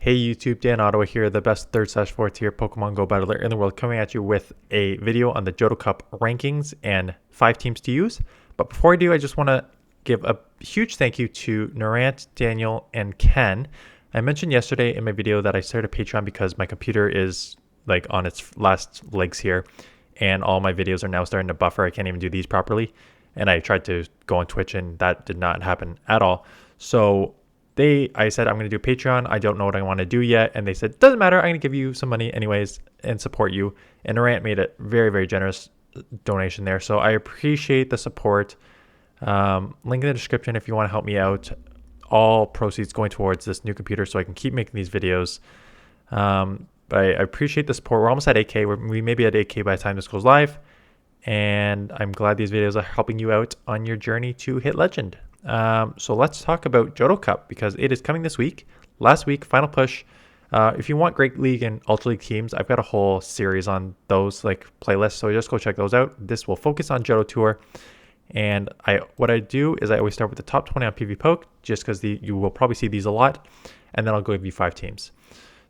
Hey YouTube, Dan Ottawa here, the best 3rd/4th tier Pokemon Go battler in the world, coming at you with a video on the Johto Cup rankings and 5 teams to use. But before I do, I just want to give a huge thank you to Narant, Daniel, and Ken. I mentioned yesterday in my video that I started Patreon because my computer is like on its last legs here, and all my videos are now starting to buffer. I can't even do these properly. And I tried to go on Twitch and that did not happen at all. So I said, I'm going to do Patreon. I don't know what I want to do yet. And they said, doesn't matter. I'm going to give you some money anyways and support you. And Narant made a very, very generous donation there. So I appreciate the support. Link in the description if you want to help me out. All proceeds going towards this new computer so I can keep making these videos. But I appreciate the support. We're almost at 8K. We may be at 8K by the time this goes live. And I'm glad these videos are helping you out on your journey to hit legend. So let's talk about Johto Cup because it is coming this week. Last week, final push. If you want Great League and Ultra League teams, I've got a whole series on those like playlists. So just go check those out. This will focus on Johto Tour. And what I do is I always start with the top 20 on PVPoke just because you will probably see these a lot. And then I'll go give you 5 teams.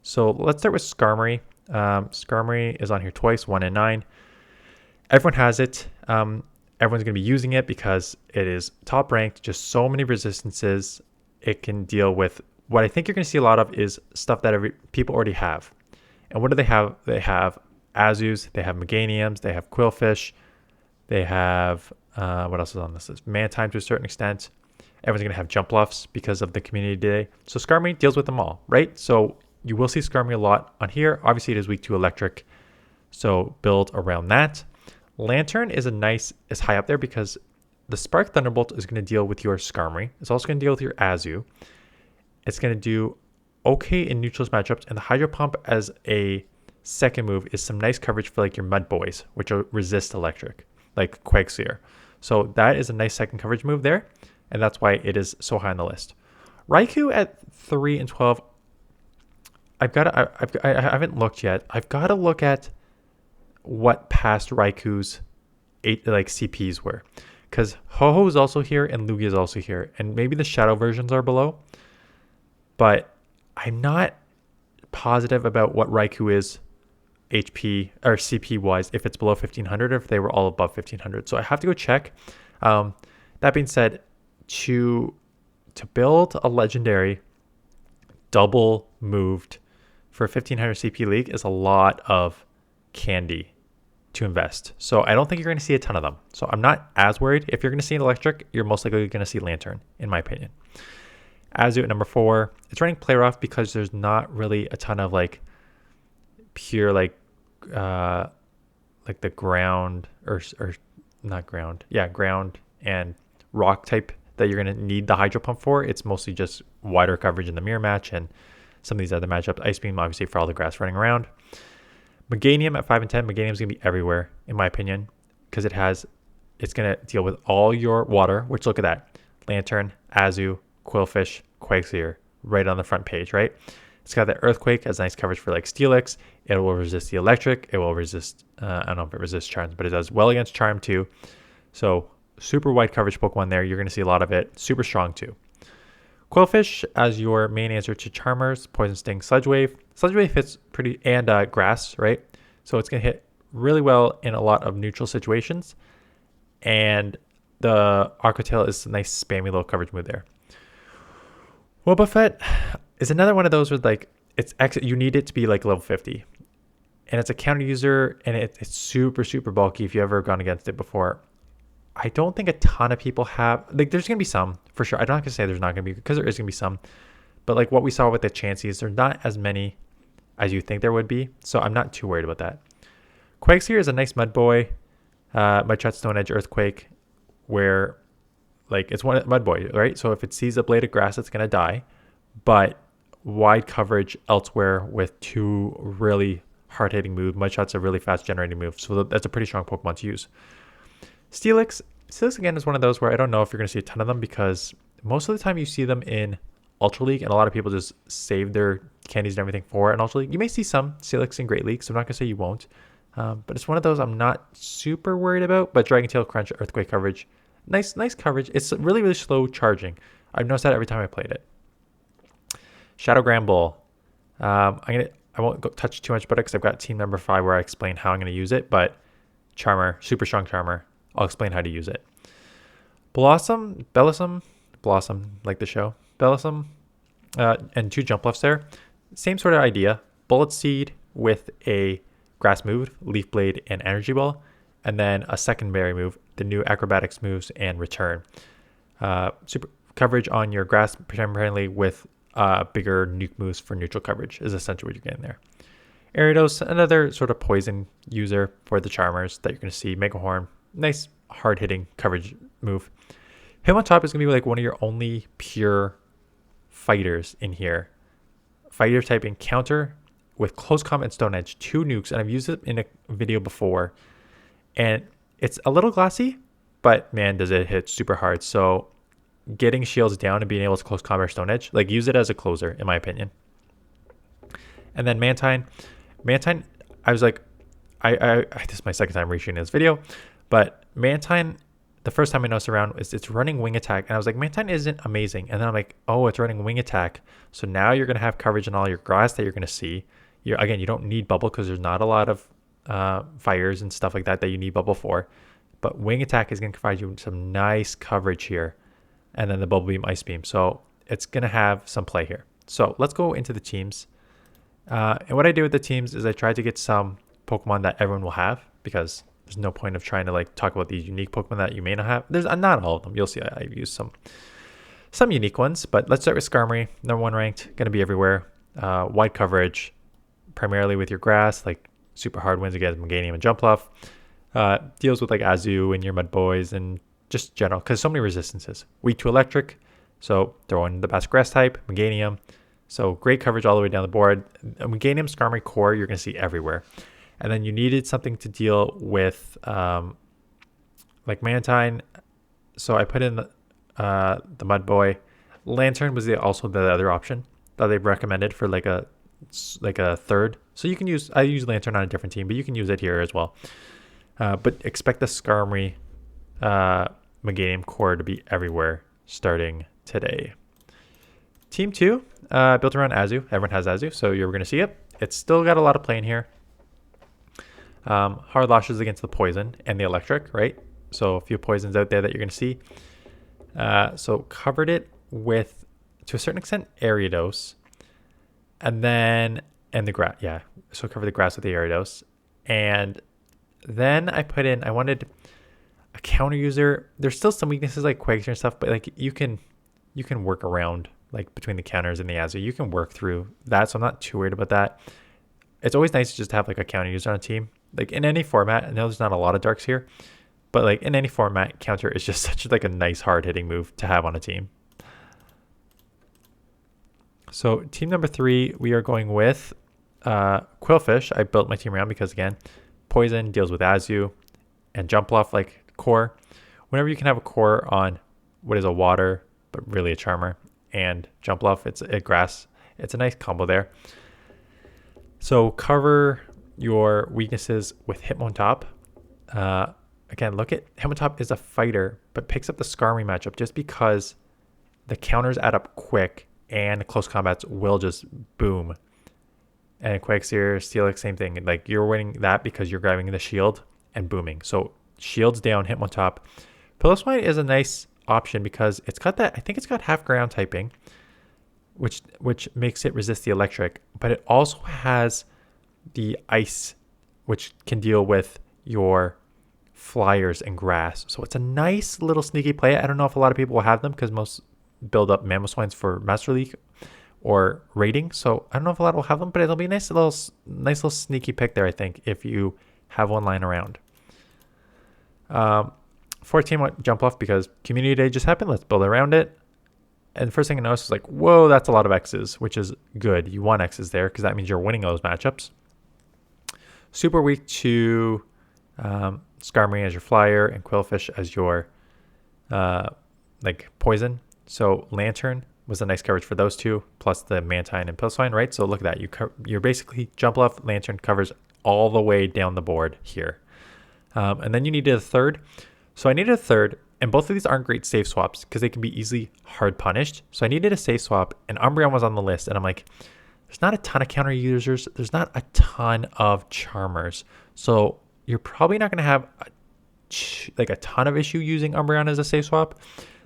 So let's start with Skarmory. Skarmory is on here twice, 1 and 9. Everyone has it. Everyone's going to be using it because it is top ranked, just so many resistances. It can deal with what I think you're going to see a lot of is stuff that people already have. And what do they have? They have Azus, they have Meganiums, they have Quillfish, they have, what else is on this list? Mantine to a certain extent. Everyone's going to have Jump Bluffs because of the community day. So Skarmory deals with them all, right? So you will see Skarmory a lot on here. Obviously, it is weak to Electric, so build around that. Lantern is high up there because the Spark Thunderbolt is going to deal with your Skarmory. It's also going to deal with your Azu. It's going to do okay in neutrals matchups, and the Hydro Pump as a second move is some nice coverage for like your Mud Boys, which will resist Electric, like Quagsire. So that is a nice second coverage move there, and that's why it is so high on the list. Raikou at 3 and 12. I haven't looked yet. I've got to look at what past Raikou's CPs were, because Ho-Oh is also here and Lugia is also here, and maybe the shadow versions are below, but I'm not positive about what Raikou is HP or CP wise, if it's below 1500 or if they were all above 1500. So I have to go check. That being said, to build a legendary double moved for 1500 CP league is a lot of candy to invest. So I don't think you're going to see a ton of them. So I'm not as worried. If you're going to see an Electric, you're most likely going to see Lantern, in my opinion. Azu at number 4. It's running Play Rough because there's not really a ton of like pure like the ground or not ground. Yeah, ground and rock type that you're going to need the Hydro Pump for. It's mostly just wider coverage in the mirror match and some of these other matchups. Ice Beam obviously for all the grass running around. Meganium at 5 and 10. Meganium is going to be everywhere, in my opinion, because it's going to deal with all your water, which look at that. Lantern, Azu, Quillfish, Quagsire, right on the front page, right? It's got that Earthquake as nice coverage for like Steelix. It will resist the Electric. It will resist, I don't know if it resists Charms, but it does well against Charm too. So super wide coverage Pokemon there. You're going to see a lot of it. Super strong too. Quillfish as your main answer to Charmers, Poison Sting, Sludge Wave. Sludge Wave hits pretty, and Grass, right? So it's going to hit really well in a lot of neutral situations. And the Aqua Tail is a nice spammy little coverage move there. Wobbuffet is another one of those where like you need it to be like level 50. And it's a counter user, and it's super, super bulky if you've ever gone against it before. I don't think a ton of people have, like there's going to be some for sure. I'm not going to say there's not going to be, because there is going to be some. But like what we saw with the Chanseys, there's not as many as you think there would be. So I'm not too worried about that. Quagsire is a nice Mud Boy. Mudshot, Stone Edge, Earthquake, where like it's one Mud Boy, right? So if it sees a blade of grass, it's going to die. But wide coverage elsewhere with 2 really hard-hitting moves. Mudshot's a really fast generating move. So that's a pretty strong Pokemon to use. Steelix again is one of those where I don't know if you're going to see a ton of them, because most of the time you see them in Ultra League, and a lot of people just save their candies and everything for an Ultra League. You may see some Steelix in Great League, so I'm not going to say you won't. But it's one of those I'm not super worried about. But Dragon Tail, Crunch, Earthquake coverage. Nice coverage. It's really, really slow charging. I've noticed that every time I played it. Shadow Gramble. I won't touch too much about it because I've got team number 5 where I explain how I'm going to use it. But Charmer, super strong Charmer. I'll explain how to use it. Blossom, like the show. Bellossom, and 2 jump lefts there. Same sort of idea. Bullet Seed with a grass move, Leaf Blade, and Energy Ball. And then a secondary move, the new Acrobatics moves and Return. Super coverage on your grass, primarily with bigger nuke moves for neutral coverage is essentially what you're getting there. Ariados, another sort of poison user for the Charmers that you're going to see. Mega Horn, nice hard-hitting coverage move. Him on top is going to be like one of your only pure fighters in here. Fighter typing counter with close combat and stone edge, 2 nukes, and I've used it in a video before. And it's a little glassy, but man, does it hit super hard. So getting shields down and being able to close combat stone edge, like use it as a closer, in my opinion. And then Mantine, I was like, this is my second time reshooting this video, but Mantine, the first time I noticed around is it's running wing attack, and I was like, Mantine isn't amazing. And then I'm like, oh, it's running wing attack. So now you're gonna have coverage in all your grass that you're gonna see. You don't need bubble because there's not a lot of fires and stuff like that you need bubble for. But wing attack is gonna provide you some nice coverage here, and then the bubble beam, ice beam. So it's gonna have some play here. So let's go into the teams. And what I do with the teams is I try to get some Pokemon that everyone will have, because there's no point of trying to like talk about these unique Pokemon that you may not have. There's not all of them. You'll see I've used some unique ones, but let's start with Skarmory, number 1 ranked, going to be everywhere. Wide coverage, primarily with your grass, like super hard wins against Meganium and Jumpluff. Deals with like Azu and your Mud Boys and just general, because so many resistances. Weak to electric, so throw in the best grass type, Meganium. So great coverage all the way down the board. Meganium, Skarmory core, you're going to see everywhere. And then you needed something to deal with like Mantine. So I put in the Mud Boy. Lantern was also the other option that they recommended for like a third. So you can I use Lantern on a different team, but you can use it here as well. But expect the Skarmory Meganium core to be everywhere starting today. Team 2, built around Azu. Everyone has Azu, so you're going to see it. It's still got a lot of play in here. Hard lashes against the poison and the electric, right? So a few poisons out there that you're going to see. So covered it with, to a certain extent, Ariados. And the grass, yeah. So cover the grass with the Ariados. And then I wanted a counter user. There's still some weaknesses like Quagsire and stuff, but like you can work around like between the counters and the Azu. You can work through that, so I'm not too worried about that. It's always nice to just have like a counter user on a team. Like in any format, I know there's not a lot of darks here, but like in any format, counter is just such like a nice hard hitting move to have on a team. So team number 3, we are going with Quillfish. I built my team around because again, poison deals with Azu and Jumpluff like core. Whenever you can have a core on what is a water, but really a Charmer, and Jumpluff, it's a grass. It's a nice combo there. So cover your weaknesses with Hitmontop. Again, look at Hitmontop is a fighter, but picks up the Skarmory matchup just because the counters add up quick and close combats will just boom. And Quagsire, Steelix, same thing. Like you're winning that because you're grabbing the shield and booming. So shields down, Hitmontop. Piloswine is a nice option because it's got that, I think it's got half ground typing, which makes it resist the electric, but it also has the ice, which can deal with your flyers and grass. So it's a nice little sneaky play. I don't know if a lot of people will have them because most build up Mamoswines for Master League or rating. So I don't know if a lot will have them, but it'll be a nice little sneaky pick there, I think, if you have one lying around. 14 Jumpluff because Community Day just happened. Let's build around it. And the first thing I noticed was like, whoa, that's a lot of X's, which is good. You want X's there because that means you're winning those matchups. Super weak to Skarmory as your flyer and Quillfish as your like poison. So Lantern was a nice coverage for those two, plus the Mantine and Piloswine, right? So look at that. You're basically Jumpluff, Lantern covers all the way down the board here. And then you needed a third. So I needed a third, and both of these aren't great safe swaps because they can be easily hard punished. So I needed a safe swap, and Umbreon was on the list, and I'm like, there's not a ton of counter users. There's not a ton of charmers. So you're probably not going to have a ton of issue using Umbreon as a safe swap.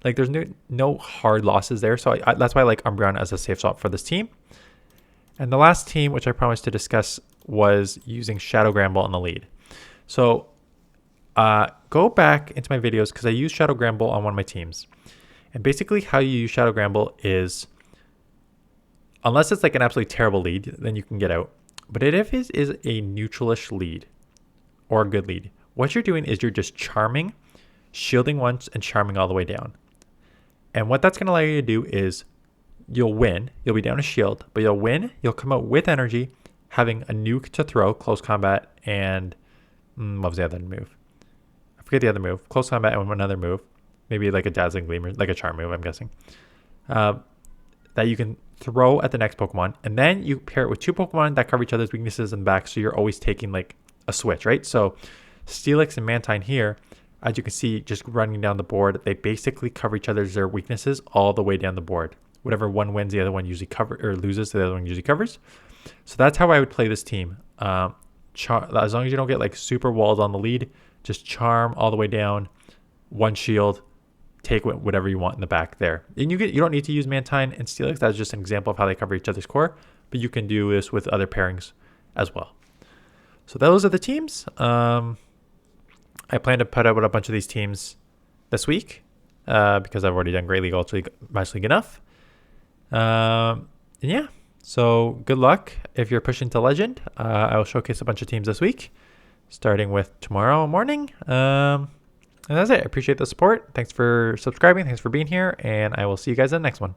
Like there's no hard losses there. So that's why I like Umbreon as a safe swap for this team. And the last team, which I promised to discuss, was using Shadow Gramble in the lead. So go back into my videos because I use Shadow Gramble on one of my teams. And basically how you use Shadow Gramble is, unless it's like an absolutely terrible lead, then you can get out. But if it is a neutralish lead or a good lead, what you're doing is you're just charming, shielding once, and charming all the way down. And what that's going to allow you to do is you'll win. You'll be down a shield, but you'll win. You'll come out with energy, having a nuke to throw, close combat, and what was the other move? I forget the other move. Close combat and another move. Maybe like a Dazzling Gleam or like a charm move, I'm guessing. That you can throw at the next Pokemon. And then you pair it with 2 Pokemon that cover each other's weaknesses in the back. So you're always taking like a switch, right? So Steelix and Mantine here, as you can see, just running down the board, they basically cover each other's weaknesses all the way down the board. Whatever one wins, the other one usually loses, the other one usually covers. So that's how I would play this team. As long as you don't get like super walled on the lead, just charm all the way down, 1 shield, take whatever you want in the back there. And you don't need to use Mantine and Steelix. That's just an example of how they cover each other's core, but you can do this with other pairings as well. So those are the teams. I plan to put out a bunch of these teams this week because I've already done Great League, Ultra League, Match League enough. And yeah, so good luck if you're pushing to Legend. I will showcase a bunch of teams this week, starting with tomorrow morning. And that's it. I appreciate the support. Thanks for subscribing. Thanks for being here. And I will see you guys in the next one.